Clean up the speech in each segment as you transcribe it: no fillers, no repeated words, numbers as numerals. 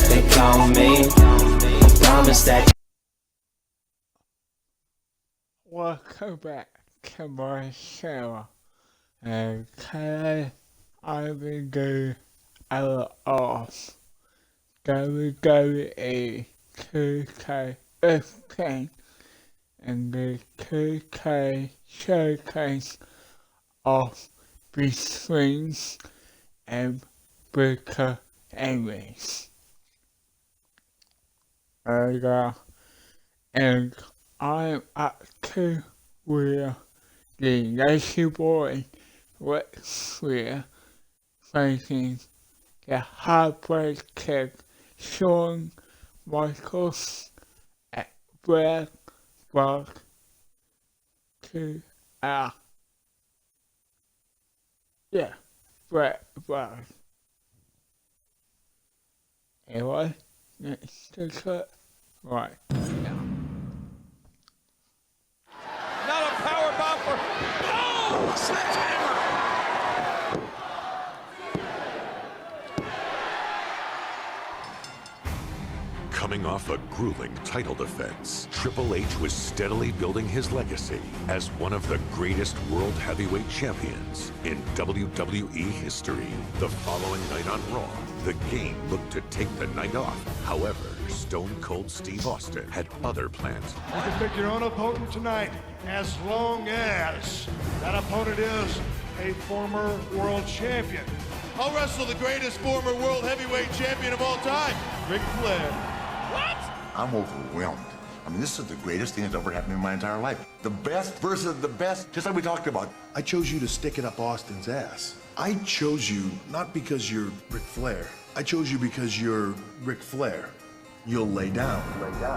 They call me. I promise that. Welcome back to my show. And today I will do a lot of WWE 2K15 and the 2K showcase of between and Booker Aries. And I'm up to where the Lazy Boy Flair facing the Heartbreak Kid Shawn Michaels at Brad Rock to Brad Rock. Anyway, let's take it right now. Not a power bomb for... Oh! Sledgehammer! Coming off a grueling title defense, Triple H was steadily building his legacy as one of the greatest world heavyweight champions in WWE history. The following night on Raw, the Game looked to take the night off. However, Stone Cold Steve Austin had other plans. You can pick your own opponent tonight, as long as that opponent is a former world champion. I'll wrestle the greatest former world heavyweight champion of all time, Ric Flair. What? I'm overwhelmed. I mean, this is the greatest thing that's ever happened in my entire life. The best versus the best, just like we talked about. I chose you to stick it up Austin's ass. I chose you not because you're Ric Flair. I chose you because you're Ric Flair. You'll lay down.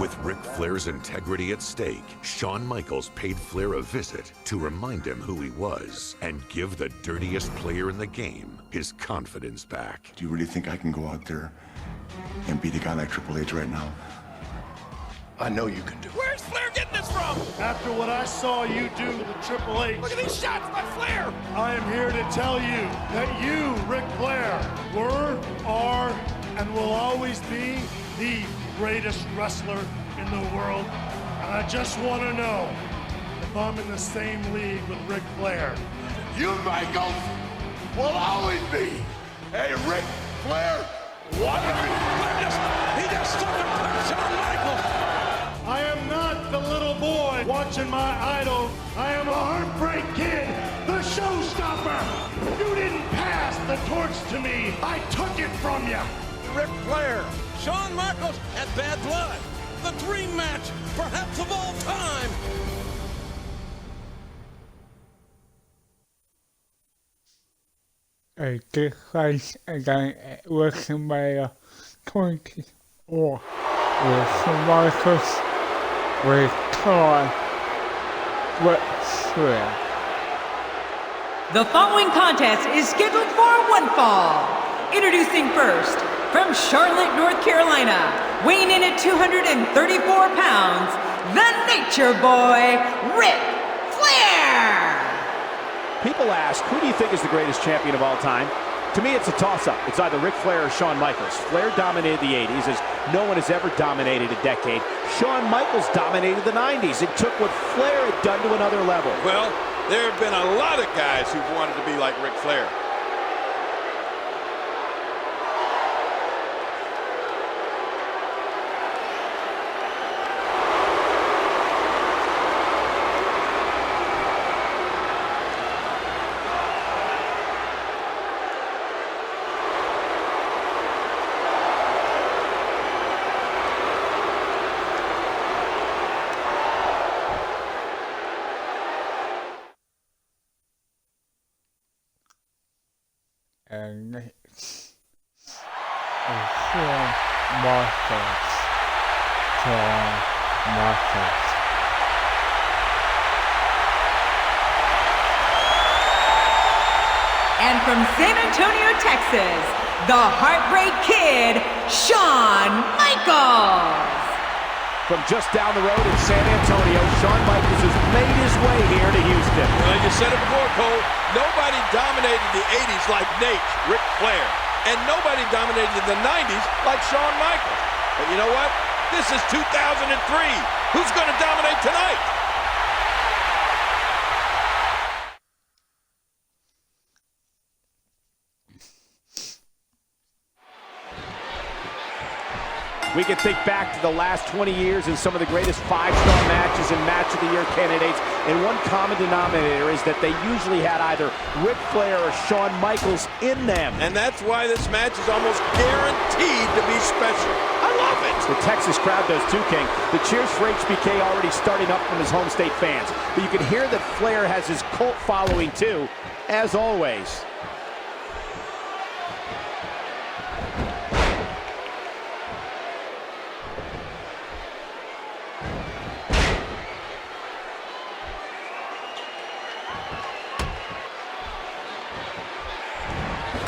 With Ric Flair's integrity at stake, Shawn Michaels paid Flair a visit to remind him who he was and give the dirtiest player in the game his confidence back. Do you really think I can go out there and beat a guy like Triple H right now? I know you can do it. Where's Flair getting this from? After what I saw you do to Triple H, Look at these shots by Flair! I am here to tell you that you, Ric Flair, were, are, and will always be the greatest wrestler in the world. And I just want to know if I'm in the same league with Ric Flair. You, Michaels, will always be a Ric Flair wannabe. He just took a punch on Michaels! I am not the little boy watching my idol. I am a Heartbreak Kid, the showstopper. You didn't pass the torch to me. I took it from you. Ric Flair, Shawn Michaels, and Bad Blood. The dream match, perhaps of all time. This fight again at WrestleMania 24 with Shawn Michaels with Shawn Flair. The following contest is scheduled for one fall. Introducing first, from Charlotte, North Carolina, weighing in at 234 pounds, the Nature Boy, Ric Flair! People ask, who do you think is the greatest champion of all time? To me, it's a toss-up. It's either Ric Flair or Shawn Michaels. Flair dominated the 80s, as no one has ever dominated a decade. Shawn Michaels dominated the 90s. It took what Flair had done to another level. Well, there have been a lot of guys who've wanted to be like Ric Flair. And next is Shawn Michaels. And from San Antonio, Texas, the Heartbreak Kid, Shawn Michaels. From just down the road in San Antonio, Shawn Michaels has made his way here to Houston. Well, you said it before, Cole. Nobody dominated the 80s like Nate, Ric Flair. and nobody dominated in the 90s like Shawn Michaels. But you know what? This is 2003. Who's going to dominate tonight? We can think back to the last 20 years and some of the greatest five-star matches and match of the year candidates, and one common denominator is that they usually had either Ric Flair or Shawn Michaels in them. And that's why this match is almost guaranteed to be special. I love it. The Texas crowd does too, King. The cheers for HBK already starting up from his home state fans. But you can hear that Flair has his cult following too, as always.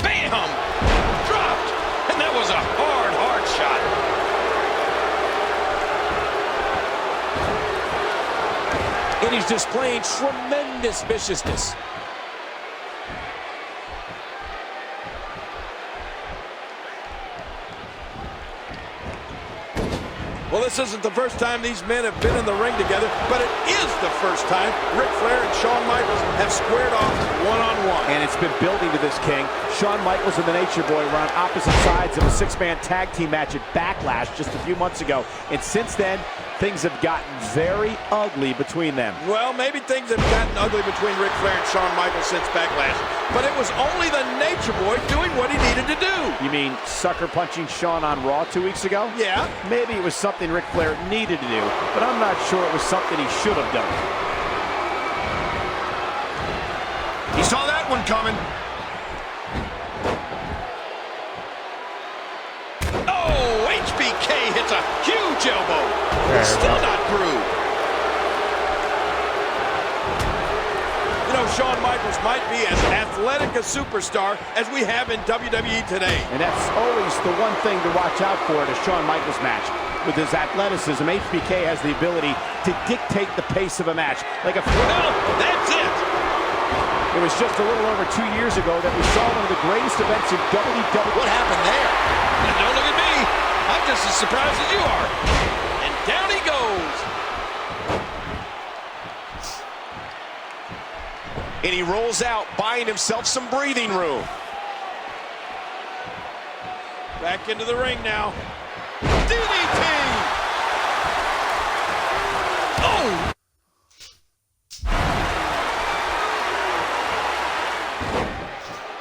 Bam! Dropped! And that was a hard shot. And he's displaying tremendous viciousness. Well, this isn't the first time these men have been in the ring together, but it is the first time Ric Flair and Shawn Michaels have squared off one-on-one. And it's been building to this, King. Shawn Michaels and the Nature Boy were on opposite sides of a six-man tag team match at Backlash just a few months ago. And since then, things have gotten very ugly between them. Well, maybe things have gotten ugly between Ric Flair and Shawn Michaels since Backlash, but it was only the Nature Boy doing what he needed to do. You mean sucker punching Shawn on Raw 2 weeks ago? Yeah. Maybe it was something Ric Flair needed to do, but I'm not sure it was something he should have done. He saw that one coming. Oh, HBK hits a huge elbow. He's still not through. You know, Shawn Michaels might be as athletic a superstar as we have in WWE today. And that's always the one thing to watch out for at a Shawn Michaels match. With his athleticism, HBK has the ability to dictate the pace of a match. Like a Well, that's it. It was just a little over 2 years ago that we saw one of the greatest events in WWE. What happened there? Don't look at me. I'm just as surprised as you are. And down he goes. And he rolls out, buying himself some breathing room. Back into the ring now. DDT! Oh!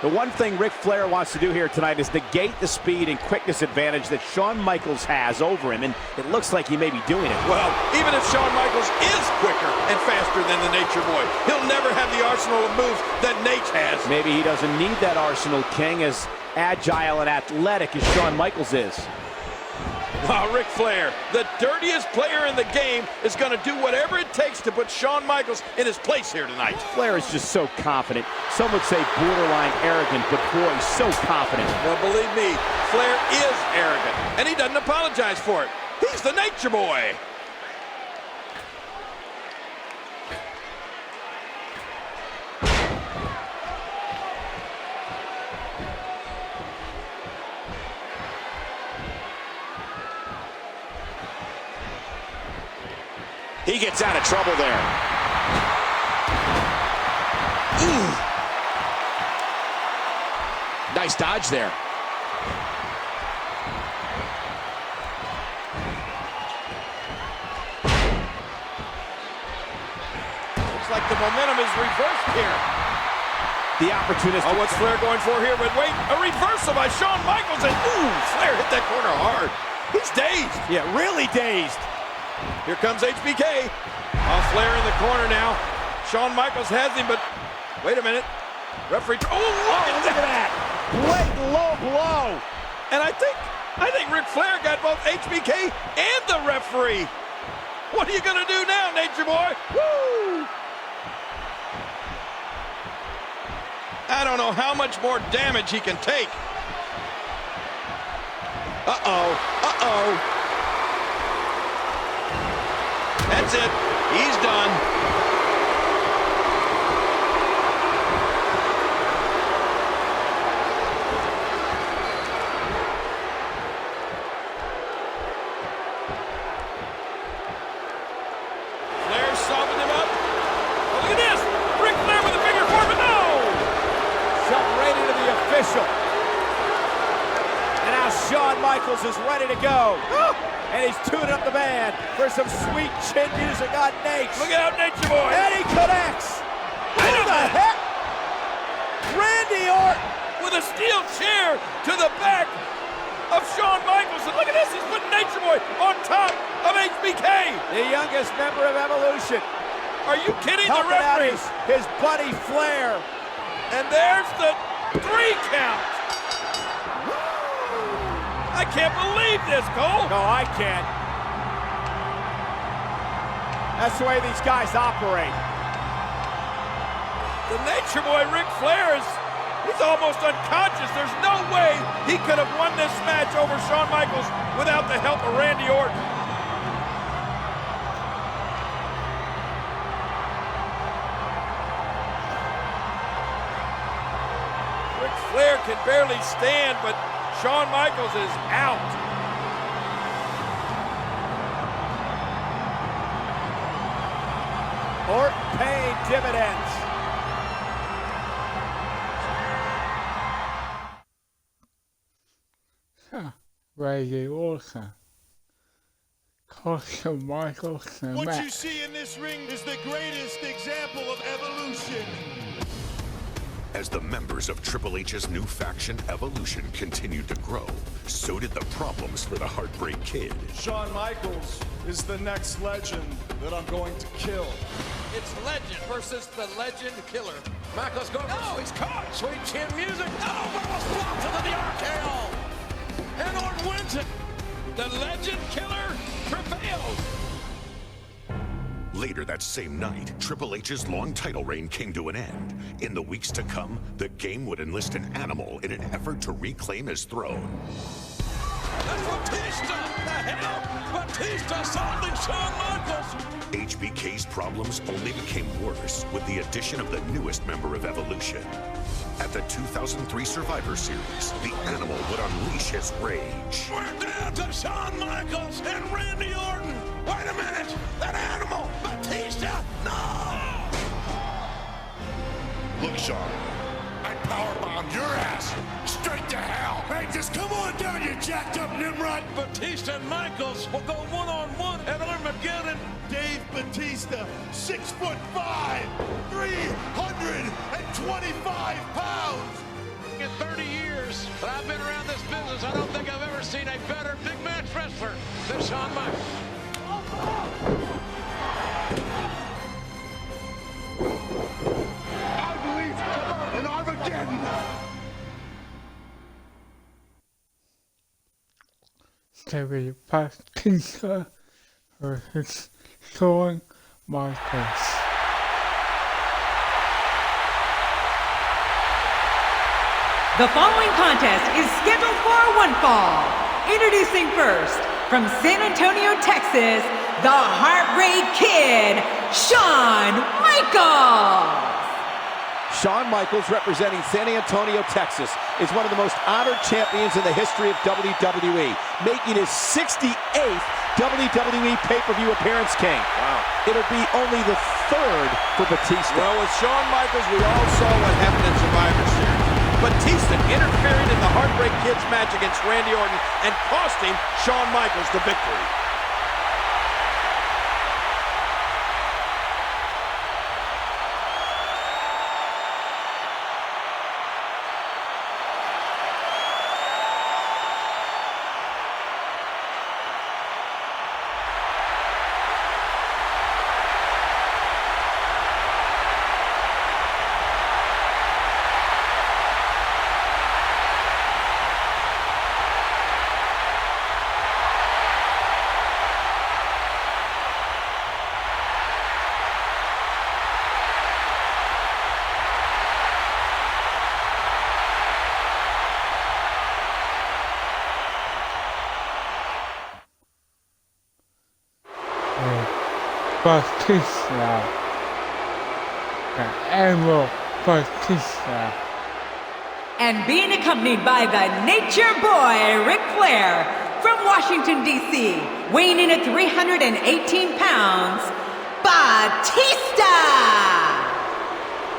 The one thing Ric Flair wants to do here tonight is negate the speed and quickness advantage that Shawn Michaels has over him, and it looks like he may be doing it. Well, even if Shawn Michaels is quicker and faster than the Nature Boy, he'll never have the arsenal of moves that Nate has. Maybe he doesn't need that arsenal, King, as agile and athletic as Shawn Michaels is. Wow, Ric Flair, the dirtiest player in the game, is going to do whatever it takes to put Shawn Michaels in his place here tonight. Flair is just so confident. Some would say borderline arrogant, but boy, so confident. Well, believe me, Flair is arrogant, and he doesn't apologize for it. He's the Nature Boy. He gets out of trouble there. Ooh. Nice dodge there. Looks like the momentum is reversed here. The opportunist. Oh, what's Flair going for here? But wait, a reversal by Shawn Michaels, and ooh, Flair hit that corner hard. He's dazed. Yeah, really dazed. Here comes HBK. Oh, Flair in the corner now. Shawn Michaels has him, but wait a minute. Referee. Oh, look at that. Blatant low blow. And I think Ric Flair got both HBK and the referee. What are you going to do now, Nature Boy? Woo! I don't know how much more damage he can take. Uh-oh. Uh-oh. That's it. He's done. Shawn Michaels is ready to go. And he's tuning up the band for some sweet chin music on Nate. Look out, Nature Boy. And he connects. Who the heck? Randy Orton with a steel chair to the back of Shawn Michaels. And look at this, he's putting Nature Boy on top of HBK. The youngest member of Evolution. Are you kidding? Helping the referee. out his buddy Flair. And there's the 3 count. I can't believe this, Cole. No, I can't. That's the way these guys operate. The Nature Boy, Ric Flair, he's almost unconscious. There's no way he could have won this match over Shawn Michaels without the help of Randy Orton. Ric Flair can barely stand, but Shawn Michaels is out. Orton paying dividends. Randy Orton. Shawn Michaels and What Matt. you see in this ring is the greatest example of evolution. As the members of Triple H's new faction, Evolution, continued to grow, so did the problems for the Heartbreak Kid. Shawn Michaels is the next legend that I'm going to kill. It's Legend versus the Legend Killer. Michaels goes. No, he's caught. Sweet chin music. Oh, Michaels blocks into the RKO. And Orton wins it. The Legend Killer prevails. Later that same night, Triple H's long title reign came to an end. In the weeks to come, the game would enlist an animal in an effort to reclaim his throne. That's Batista. The hell? Batista solving Shawn Michaels. HBK's problems only became worse with the addition of the newest member of Evolution. At the 2003 Survivor Series, the animal would unleash his rage. We're down to Shawn Michaels and Randy Orton. Wait a minute. That animal. Batista. No. Look, Shawn, I powerbombed your ass straight to hell. Hey, just come on down, you jacked up Nimrod. Batista and Michaels will go one-on-one at Armageddon. Dave Batista, 6'5", 325 pounds. In 30 years that I've been around this business, I don't think I've ever seen a better big match wrestler than Shawn Michaels. I believe in Armageddon. Terry Batista versus Shawn Michaels. The following contest is scheduled for one fall. Introducing first, from San Antonio, Texas, the Heartbreak Kid, Shawn Michaels. Shawn Michaels, representing San Antonio, Texas, is one of the most honored champions in the history of WWE, making his 68th WWE pay-per-view appearance, King. Wow. It'll be only the 3rd for Batista. Well, with Shawn Michaels, we all saw what happened in Survivor Series. Batista interfering in the Heartbreak Kid's match against Randy Orton and costing Shawn Michaels the victory. Batista. The animal Batista. And being accompanied by the Nature Boy, Ric Flair, from Washington, D.C., weighing in at 318 pounds, Batista!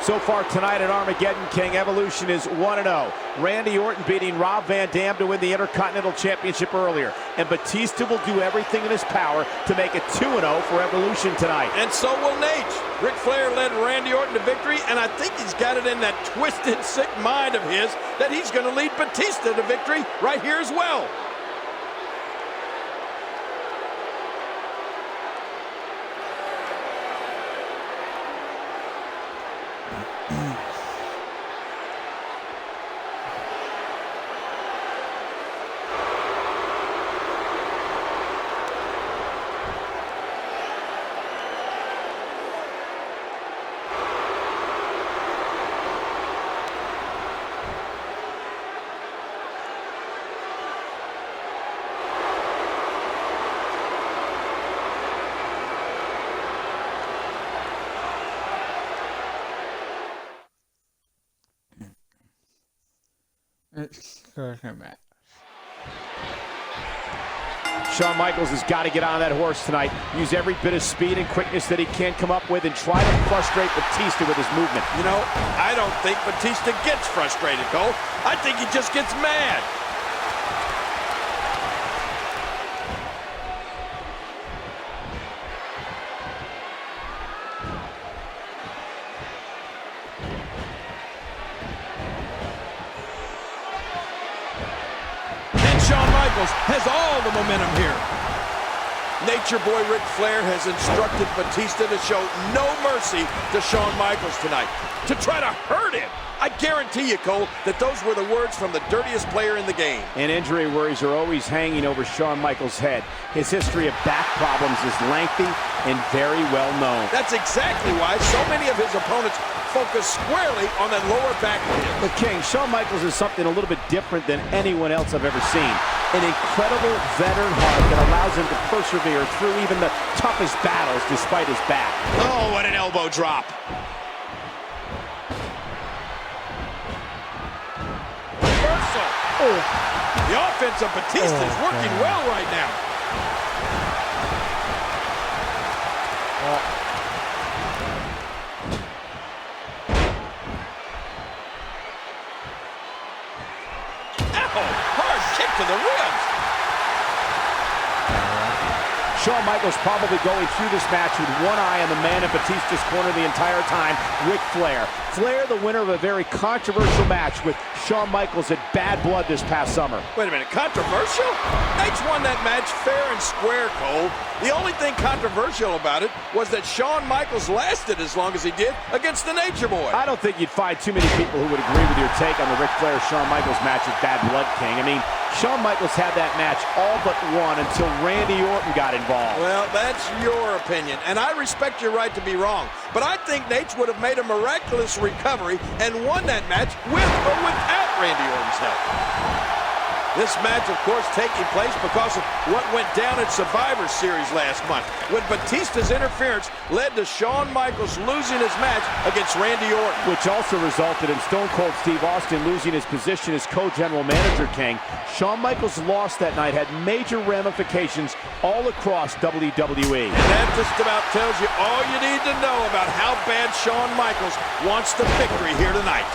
So far tonight at Armageddon King, Evolution is 1-0. Randy Orton beating Rob Van Dam to win the Intercontinental Championship earlier. And Batista will do everything in his power to make it 2-0 for Evolution tonight. And so will Nate. Ric Flair led Randy Orton to victory, and I think he's got it in that twisted, sick mind of his that he's going to lead Batista to victory right here as well. It's good match. Shawn Michaels has got to get on that horse tonight, use every bit of speed and quickness that he can come up with, and try to frustrate Batista with his movement. You know, I don't think Batista gets frustrated, Cole. I think he just gets mad. Shawn Michaels has all the momentum here. Nature Boy Ric Flair has instructed Batista to show no mercy to Shawn Michaels tonight, to try to hurt him. I guarantee you, Cole, that those were the words from the dirtiest player in the game. And injury worries are always hanging over Shawn Michaels' head. His history of back problems is lengthy and very well known. That's exactly why so many of his opponents focus squarely on that lower back of him. But King, Shawn Michaels is something a little bit different than anyone else I've ever seen. An incredible veteran heart that allows him to persevere through even the toughest battles despite his back. Oh, what an elbow drop. Reversal. Oh. The offense of Batista is working well right now. Hard kick to the ribs. Shawn Michaels probably going through this match with one eye on the man in Batista's corner the entire time, Ric Flair. Flair, the winner of a very controversial match with Shawn Michaels at Bad Blood this past summer. Wait a minute, controversial? Nate's won that match fair and square, Cole. The only thing controversial about it was that Shawn Michaels lasted as long as he did against the Nature Boy. I don't think you'd find too many people who would agree with your take on the Ric Flair-Shawn Michaels match at Bad Blood, King. I mean, Shawn Michaels had that match all but won until Randy Orton got involved. Well, that's your opinion, and I respect your right to be wrong. But I think Nate would have made a miraculous recovery and won that match with or without Randy Orton's help. This match, of course, taking place because of what went down at Survivor Series last month, when Batista's interference led to Shawn Michaels losing his match against Randy Orton. Which also resulted in Stone Cold Steve Austin losing his position as co-general manager, King. Shawn Michaels' loss that night had major ramifications all across WWE. And that just about tells you all you need to know about how bad Shawn Michaels wants the victory here tonight.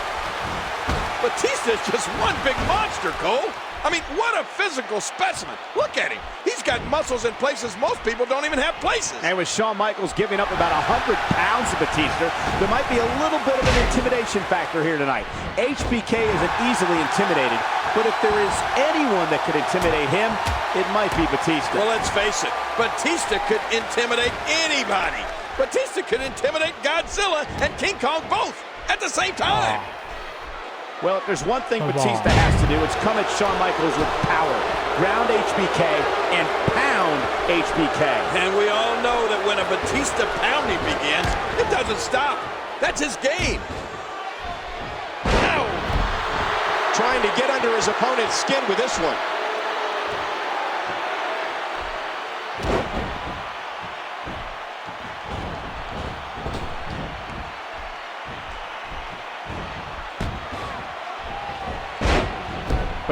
Batista is just one big monster, Cole. I mean, what a physical specimen. Look at him. He's got muscles in places most people don't even have places. And with Shawn Michaels giving up about 100 pounds to Batista, there might be a little bit of an intimidation factor here tonight. HBK isn't easily intimidated, but if there is anyone that could intimidate him, it might be Batista. Well, let's face it, Batista could intimidate anybody. Batista could intimidate Godzilla and King Kong both at the same time. Well, if there's one thing Batista has to do, it's come at Shawn Michaels with power. Ground HBK and pound HBK. And we all know that when a Batista pounding begins, it doesn't stop. That's his game. Ow! Trying to get under his opponent's skin with this one.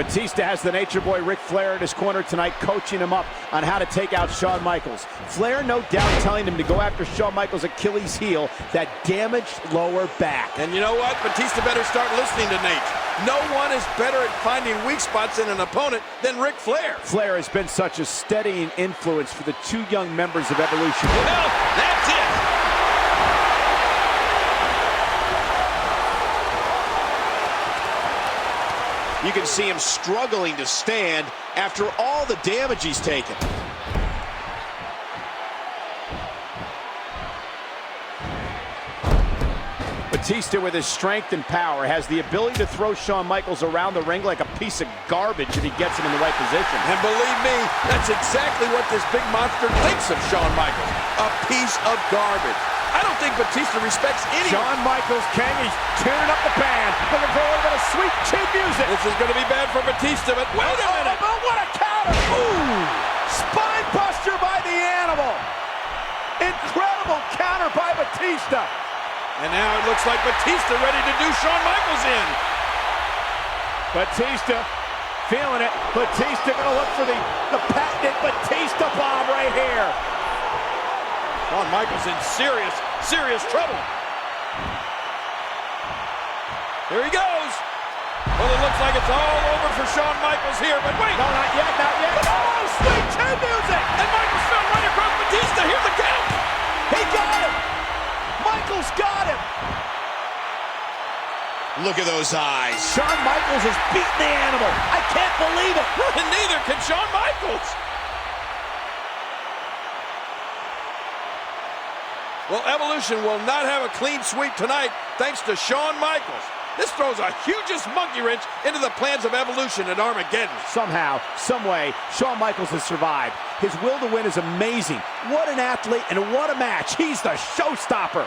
Batista has the Nature Boy Ric Flair in his corner tonight, coaching him up on how to take out Shawn Michaels. Flair, no doubt, telling him to go after Shawn Michaels' Achilles heel, that damaged lower back. And you know what? Batista better start listening to Nate. No one is better at finding weak spots in an opponent than Ric Flair. Flair has been such a steadying influence for the two young members of Evolution. Well, that's it. You can see him struggling to stand after all the damage he's taken. Batista, with his strength and power, has the ability to throw Shawn Michaels around the ring like a piece of garbage if he gets him in the right position. And believe me, that's exactly what this big monster thinks of Shawn Michaels. A piece of garbage. I don't think Batista respects anyone. Shawn Michaels, King, he's tuning up the band, looking for a little bit of sweet chin music. This is going to be bad for Batista, but wait a minute. Oh, what a counter! Ooh! Spine buster by the animal. Incredible counter by Batista. And now it looks like Batista ready to do Shawn Michaels in. Batista feeling it. Batista going to look for the patented Batista bomb right here. Shawn Michaels in serious trouble. Here he goes. Well, it looks like it's all over for Shawn Michaels here, but wait. No, not yet, not yet. Oh, sweet chin music. And Michaels fell right across Batista. Here's the count. He got him. Michaels got him. Look at those eyes. Shawn Michaels has beaten the animal. I can't believe it. And neither can Shawn Michaels. Well, Evolution will not have a clean sweep tonight thanks to Shawn Michaels. This throws a hugest monkey wrench into the plans of Evolution at Armageddon. Somehow, someway, Shawn Michaels has survived. His will to win is amazing. What an athlete and what a match. He's the showstopper.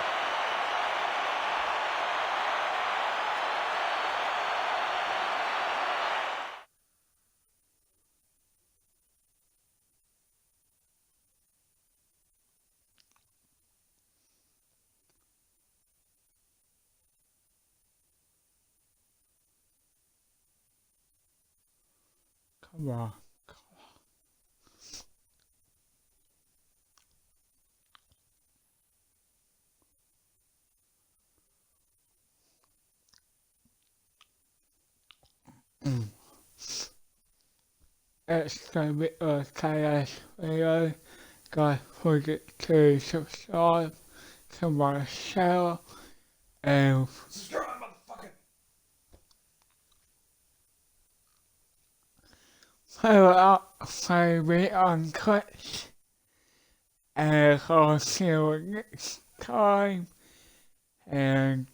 Come on. It's gonna be a chaos video. Guys, forget to subscribe to my channel and Subscribe, motherfucker. follow up my me on Twitch. And I'll see you next time. And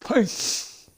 peace.